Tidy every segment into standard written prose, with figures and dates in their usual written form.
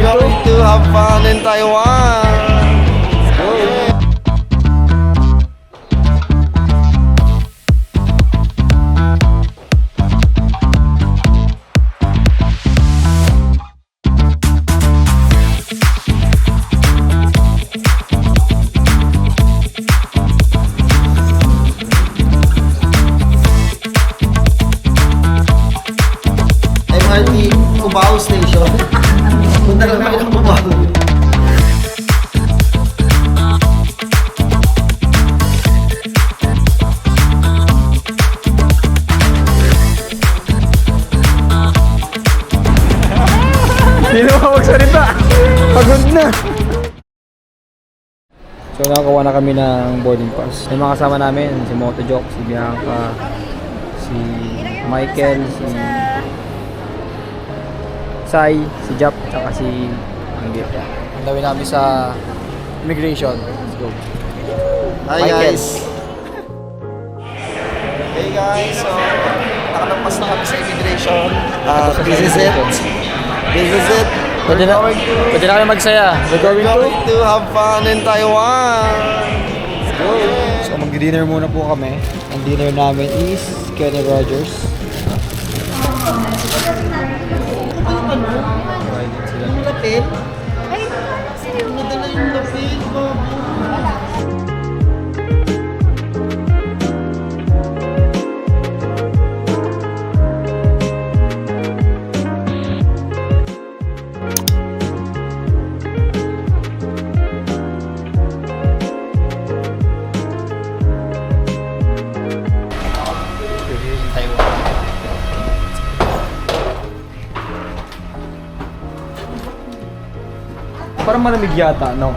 going to have fun in Taiwan. Let's go. MRT Cubao Station. Punta lang kami ng Cubao. Sino ka magsalita? Pagod na. So nakakuha na kami ng boarding pass. May mga kasama namin, si Motojok, si Bianca, si Michael, si Sai, si Jap, tsaka si Angge. Ang dami namin sa immigration. Let's go. Hi Michael. guys. Hey guys, so nakalampas na kami sa immigration. This is it. This is it. Pwede na kami magsaya. We're We're going to have fun in Taiwan. Let's go. So mag-dinner muna po kami. Ang dinner namin is Kenny Rogers. Yung lapit? Ay, nadala yung lapit. Parang malamig yata, no?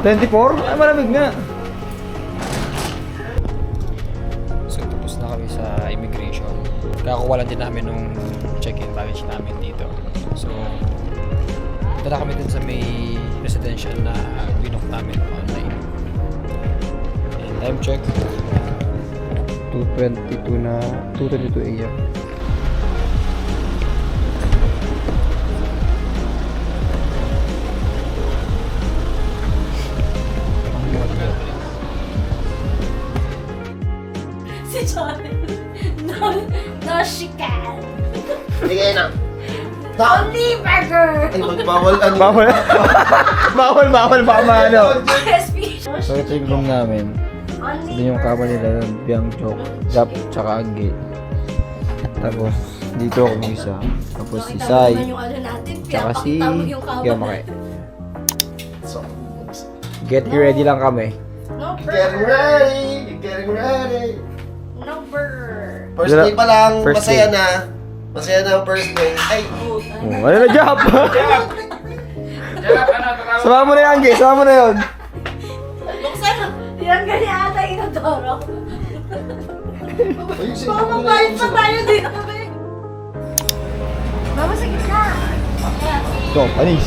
24? Ay, malamig nga. So, tapos na kami sa immigration. Kakakuha lang din namin nung check-in baggage namin dito. So, punta na kami dun sa may residential na binook namin online. And time check. 2:22 na, 2:22 AM. Si Johnny. No, she can. Sige na. Only burger. Ay, magbawal ano. Bawal, baka maano. Crispy. So ito yung room namin. Only Ito yung kama nila, Biang Chok, Zap, tsaka Angge. Tapos dito ako isa. Tapos si Sai, tsaka si Yamake. So, Get ready lang kami. No getting burger. ready. Getting ready. No burger. First day pa lang, First masaya day. na. Masaya na ang first day. Ay, Oh, ano na, Jap? Sama mo na yan, Angge. Sama mo na yun. Buksan. Yan ganyan ata inodoro. ayusin Baka mo na magbayad yun. pa tayo dito. Mama, sa gitna. Ito, panis.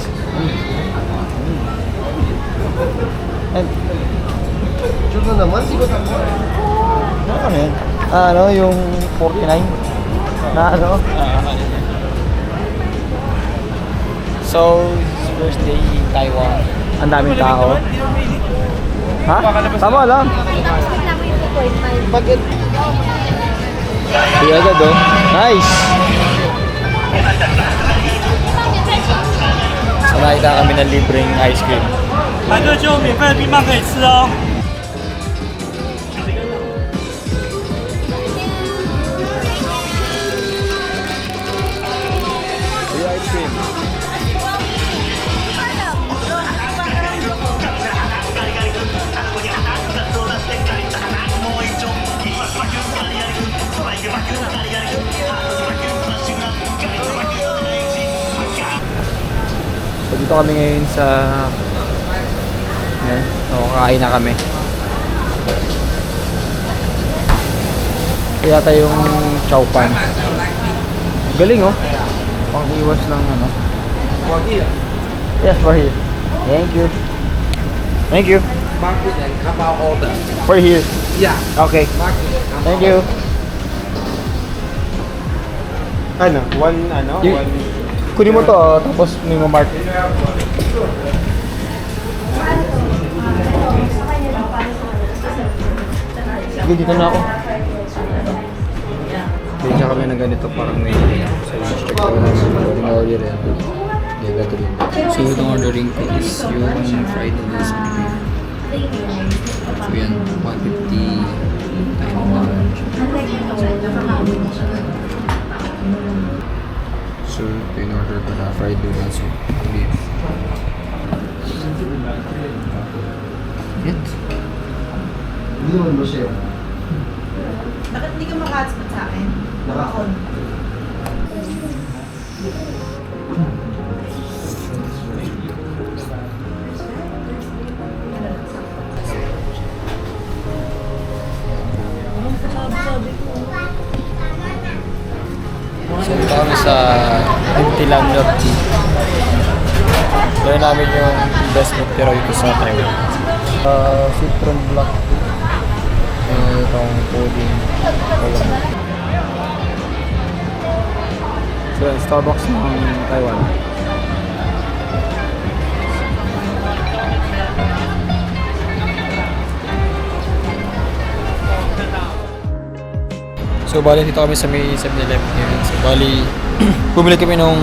Sure na naman, sigot ako. Ano yun? Ano, yung 49? Na ano? So, first day in Taiwan. Ang daming tao. Ha? Tama lang. Bakit? Sige agad oh. Nice! So nakita kami ng libreng ice cream. 排队就有免费的冰棒可以吃哦。 Free ice cream. So dito kami ngayon sa yan, kakain na kami. Kaya tayo yung chow pan. Galing oh. Pang iwas ng ano. Yes, for here. Thank you. Thank you. Market and Kapao order. For here. Yeah. Okay. Market and Kapao. Thank you. Ano? One, ano? Yung- One... Kunin mo to, tapos may mark. Sige, dito na ako. Bigyan kami na ganito, parang may check ko na sa order yan. Hindi, gato din. So, itong ordering ko is yung fried noodles and beef. So, yan, 150 time na. So, in-order ko na fried noodles and beef. It. Hindi naman ba siya? Bakit hindi ka maka-hotspot sa akin? Nakakon. So, dito kami sa Intilan Milk Tea. Gawin namin yung investment pero ito sa Taiwan. Citron Black. Itong pudding. So, Starbucks ng Taiwan. So, bali dito kami sa may 7-Eleven ngayon. So, bali, bumili kami nung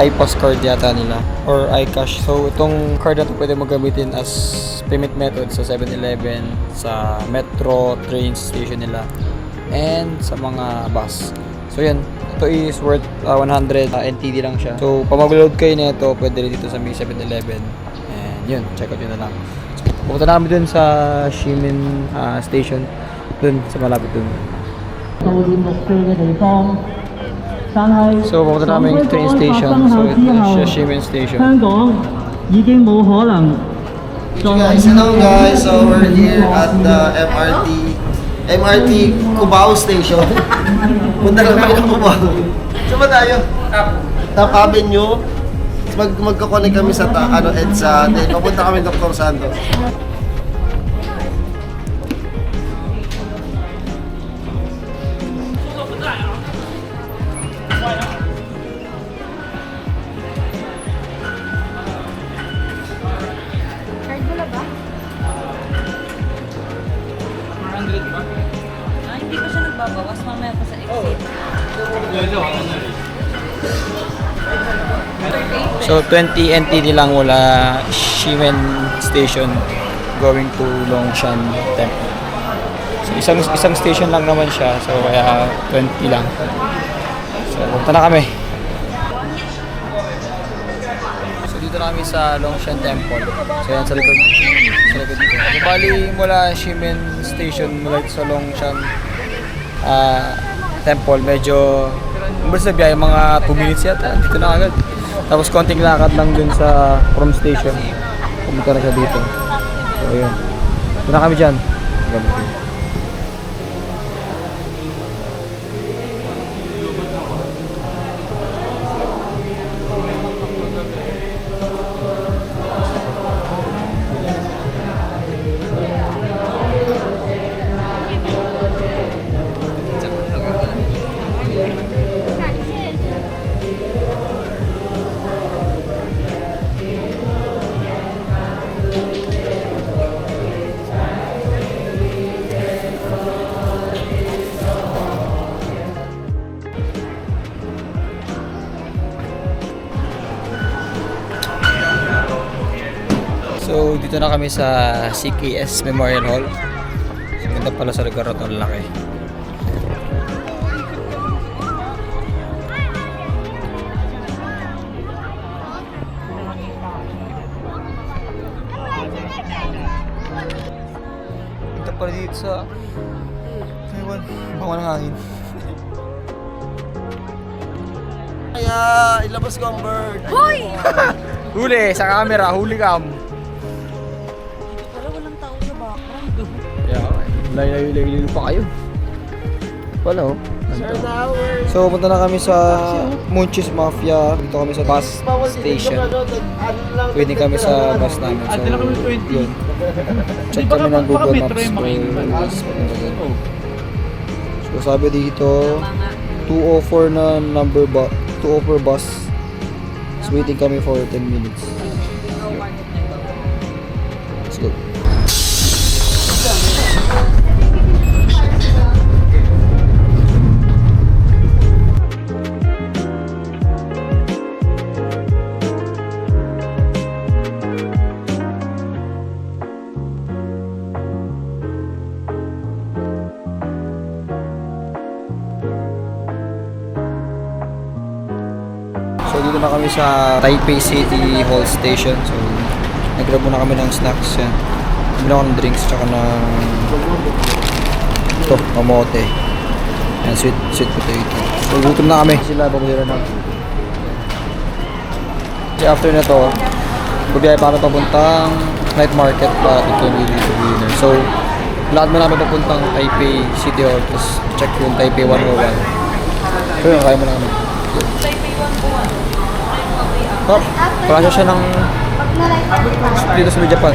iPass card yata nila or iCash. So, itong card na ito pwede mo gamitin as payment method sa 7-Eleven, sa metro, train station nila, and sa mga bus. So, yan. Ito is worth 100 NTD lang siya. So, pag mag-load kayo nito, pwede rin dito sa may 7-Eleven. And yun, check out yun na lang. So, pupunta na kami dun sa Ximen station. Dun, sa malapit dun. So, pupunta na kami yung train station. So, ito siya, Ximen Station. So guys, hello guys. So we're here at the MRT Cubao Station. Punta lang kami ng Cubao. Saan ba tayo? Top Avenue. Magkoconnect kami sa EDSA. Then papunta kami Dr. Santos. Card mo na ba? Hindi pa siya nagbabawas. Mamaya pa sa exit. So, 20 NTD lang mula Ximen Station going to Longshan Temple. So, isang station lang naman siya. So, kaya 20 lang. So, punta na kami. So, dito na kami sa Longshan Temple. So, yan sa likod. Sa likod dito. So, bali mula Ximen Station mula sa Longshan Temple, medyo mabilis na biyahe, mga 2 minutes yata. Dito na agad. Tapos konting lakad lang dun sa from station. Pumunta na siya dito. So, ayun. Ito na kami dyan. Gamitin. So, dito na kami sa CKS Memorial Hall. Ganda pala sa lugar ito, laki. Ganda pala dito sa Taiwan. Bango ng hangin. Kaya ilabas ko ang bird. Hoy! Huli! Sa camera! Huli cam! Pero walang tao sa background. Yeah, layo pa kayo. Wala oh. So, punta na kami sa Munchis Mafia. Dito kami sa bus station. Pwede kami sa bus namin. So, yun. Check kami ng Google Maps. So, sabi dito, 204 na number ba? to offer bus. It's waiting kami for 10 minutes. Let's go. So dito na kami sa Taipei City Hall Station. So nag-grab muna kami ng snacks yan. Bumili ako ng drinks tsaka ng ito, kamote. Yan, sweet potato. So gutom na kami. Sila bumili na. So after na to, bubiyay pa kami papuntang night market para ito yung winner. So lahat mo namin papuntang Taipei City Hall. Tapos check yung Taipei 101. So yun, kaya mo na kami. Oh, wala siya ng Pag na-like dito sa Japan.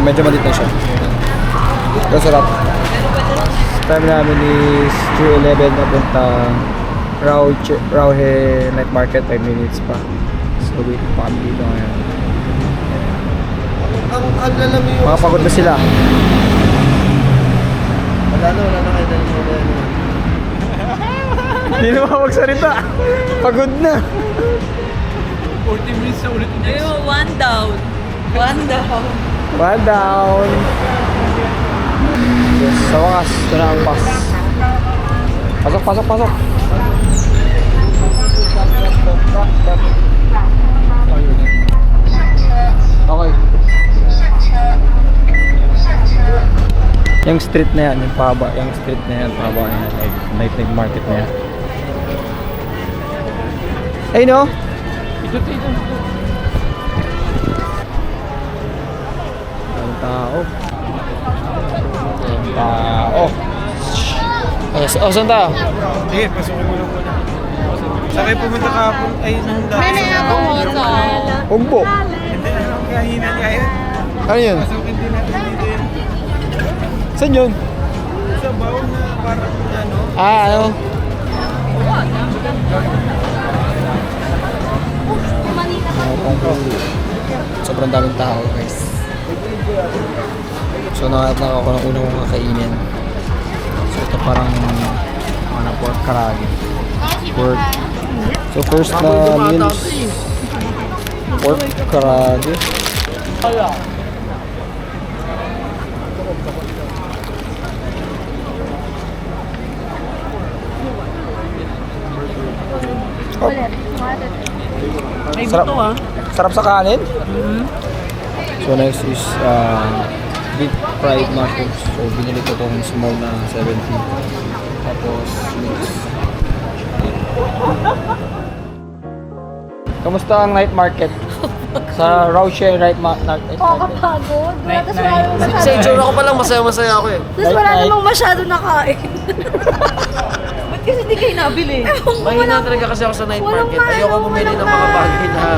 Medyo maliit na siya. Pero sarap. Time namin is 3:11 papunta Rauhe Night Market, 5 minutes pa. So waiting pa kami dito ngayon. Ang alam mo yung... Mga pagod na sila. Wala na kayo dahil mo na. Hindi na makapagsalita. Pagod na. 40 minutes na ulit. Ayun, one down. One down. One down. Yes, sa wakas, ito na ang bus. Pasok. Okay. Yung street na yan, yung pahaba, yung street na yan, pahaba na yan, night market na yan. Ay no? Ang tao. Oh, saan tayo? Sige, pasukin mo lang muna. Saan kayo pumunta kahapon? Ay, nung dati. Ugbo. Hindi, kaya hina niya yun. Ano yun? Pasukin din natin dito yun. Saan yun? Sa baon na parang ano. Ano? Sobrang daming tao, guys. So nakataka ako ng unang mga kainin. So ito parang pork karagi. Pork. So first na meals, pork karagi. Oh. Sarap, sarap sa kanin. So next is deep fried mushrooms. So binili ko tong small na 70. Tapos mix. Kamusta ang night market? Sa Rauhe night market. Kakapagod. Tapos wala namang Sa masyado. itsura ko pa lang, masaya-masaya ako eh. Tapos wala namang masyado nakain. Ba't kasi hindi kayo nabili? Mahina talaga kasi ako sa night Walang market. Ayoko ano, bumili ng walang mga bagay na...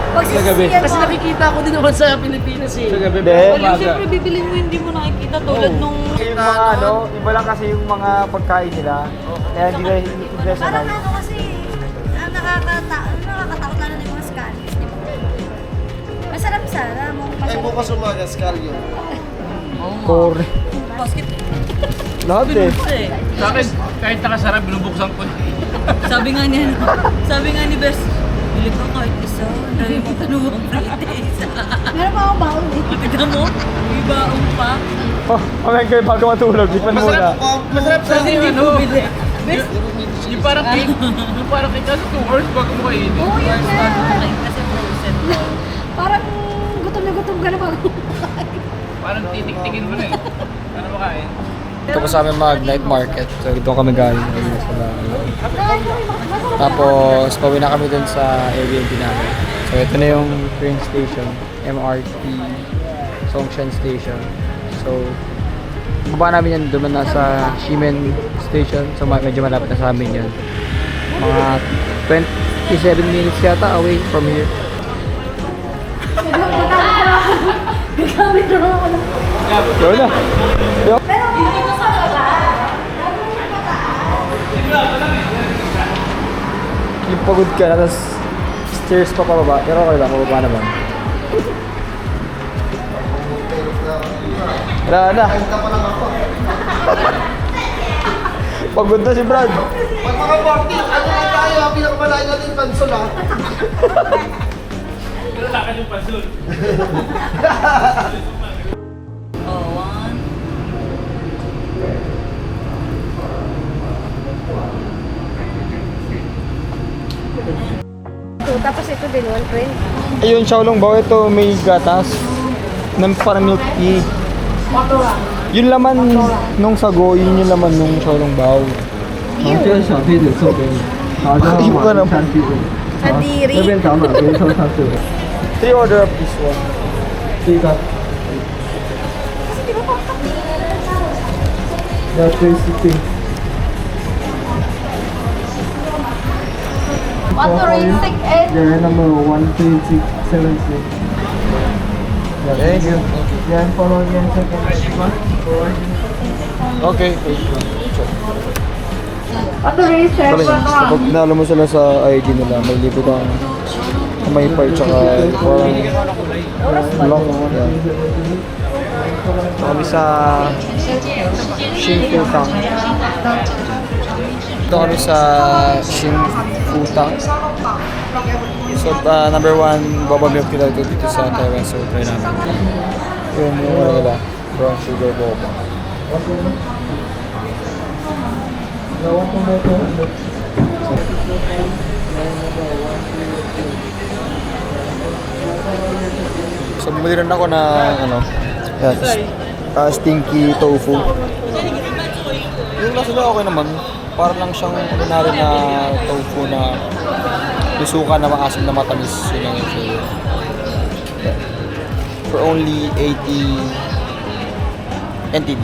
Pagsisisiyan Kasi mo. nakikita ko din naman sa Pilipinas eh. Hindi. Well, yung siyempre bibilin mo hindi mo nakikita tulad nung... Yung mga ano, iba lang kasi yung mga pagkain nila. Kaya hindi nila Parang sanay. ano kasi, nakakatakot lalo na yung mga scallies, di ba? Masarap sana, Ay, bukas umaga, scallion. Corn. Basket. Lahat eh. Eh. Sa akin, kahit nakasarap, binubuksan ko. Sabi nga ni Bes, bili ka kahit isa. Dahil mo tanong pretties. meron pa akong baon eh. Tignan mo, may baong pa. Oh, mamaya kayo bago matulog. Di pa muna. Masarap sa Kasi yung ano, Bili. Bes, yung parang cake, yung parang cake, kasi 2 hours bago mo kainin. Oo, yun na. kasi frozen. Parang gutom na gutom ka na bago. Parang titik-tikin mo na eh. Ano makain? Ito pa sa amin mag-night market. So ito kami galing. Tapos pauwi na kami dun sa Airbnb namin. So ito na yung train station. MRT Songshan Station. So baba namin yan doon na nasa Shimen Station. So medyo malapit na sa amin yan. Mga 27 minutes yata away from here. Gagamit na ako ng... Yun na. Yun. Pero hindi ko sa baba. Yung pagod ka na, tapos stairs pa pababa. Pero okay lang, mababa naman. Wala na. Kanta pa lang ako. Pagod na si Brad. Pag mga 40, ano na tayo? Ang pinakamalayo natin pansol ha. Oh, one. Tapos ito din, 120. Ayun, Xiaolong Bao, ito may gatas ng parang milk tea. Yung laman nung sago, yun yung laman nung Xiaolong Bao. Hindi ko ka na. Kadiri. 3 order of this one. 3 cup. Yeah, 360. What to rinsik and Yeah, number 13676. Yeah, thank you. Yeah, and follow again second. Okay, what to rinsik Kapag nalo mo sila sa ID nila, may libo kang may part tsaka parang lock. Yeah. Kami sa Xingfutang. Ito kami sa Xingfutang. So, number 1, boba milk nila dito sa Taiwan. So, try namin. Yun yung ano nila, brown sugar boba. So, bumili rin ako na ano, yan, stinky tofu. Yung nasa na okay naman. Para lang siyang ordinary na tofu na lusukan na maasim na matamis. Yun lang yung flavor. For only 80 NTD.